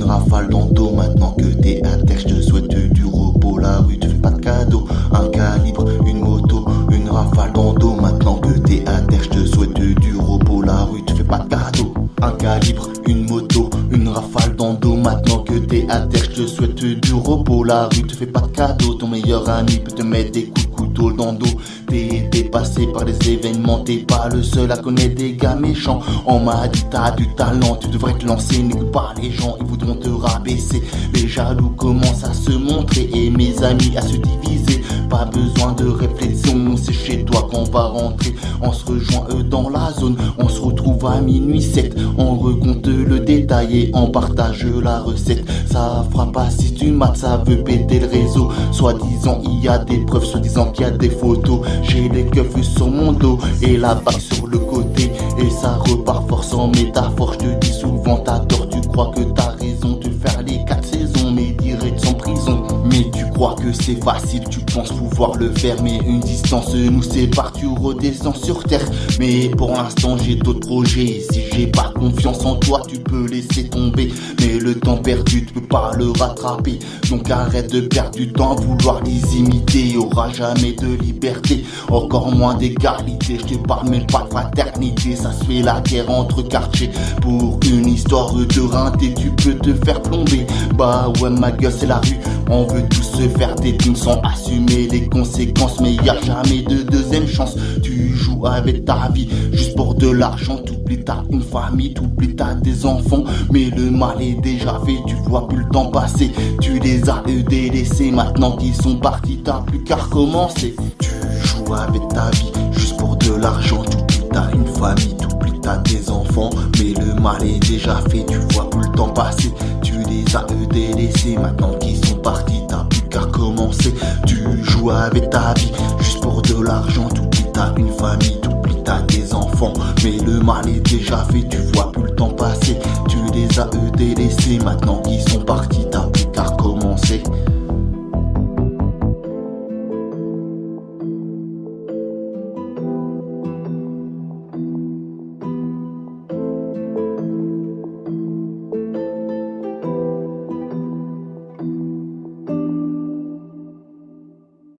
rafale dans le dos. Maintenant que t'es à terre, je te souhaite du repos. La rue te fait pas de cadeau. Un calibre, une moto, une rafale dans le dos. Maintenant que t'es à terre, je te souhaite du repos. La rue te fait pas de cadeau. Un calibre, une moto, une rafale dans le dos. Maintenant que t'es à terre, je te souhaite du repos. La rue te fait pas de cadeau. Ton meilleur ami peut te mettre des coups de couteau dans le dos. T'es dépassé par les événements, t'es pas le seul à connaître des gars méchants. On m'a dit t'as du talent, tu devrais te lancer. N'écoute pas les gens, ils voudront te rabaisser. Les jaloux commencent à se montrer et mes amis à se diviser. Pas besoin de réflexion, c'est chez toi qu'on va rentrer. On se rejoint dans la zone, on se retrouve à minuit 7. On recompte le détail et on partage la recette. Ça fera pas si tu mates, ça veut péter le réseau. Soi-disant il y a des preuves, soi-disant qu'il y a des photos. J'ai des keufs sur mon dos et la bague sur le côté. Et ça repart fort sans métaphore, je te dis souvent t'as tort. Tu crois que t'as raison de faire les 4 saisons, mais direct sans prison. Mais tu crois que c'est facile, tu penses pouvoir le faire. Mais une distance nous sépare, tu redescends sur terre. Mais pour l'instant j'ai d'autres projets. Si j'ai pas confiance en toi, tu peux laisser tomber. Mais le temps perdu, tu peux pas le rattraper. Donc arrête de perdre du temps à vouloir les imiter. Y'aura jamais de liberté, encore moins d'égalité. Je te parle même pas de fraternité. Ça se fait la guerre entre quartiers pour une histoire de rinté. Tu peux te faire plomber. Bah ouais ma gueule c'est la rue. On veut tous se faire des thunes sans assumer les conséquences. Mais y a jamais de deuxième chance. Tu joues avec ta vie juste pour de l'argent. T'oublies t'as une famille, t'oublies t'as des enfants. Mais le mal est déjà fait, tu vois plus le temps passer. Tu les as délaissés, maintenant qu'ils sont partis t'as plus qu'à recommencer. Tu joues avec ta vie juste pour de l'argent. T'oublies t'as une famille, t'oublies t'as des enfants. Mais le mal est déjà fait, tu vois plus le temps passer. Tu les as délaissés, maintenant qu'ils sont partis t'as plus qu'à recommencer. Tu joues avec ta vie juste pour de l'argent. T'oublies t'as une famille, t'oublies t'as des enfants. Mais le mal est déjà fait, tu vois plus le temps passer. Tu les as délaissés, maintenant qu'ils sont partis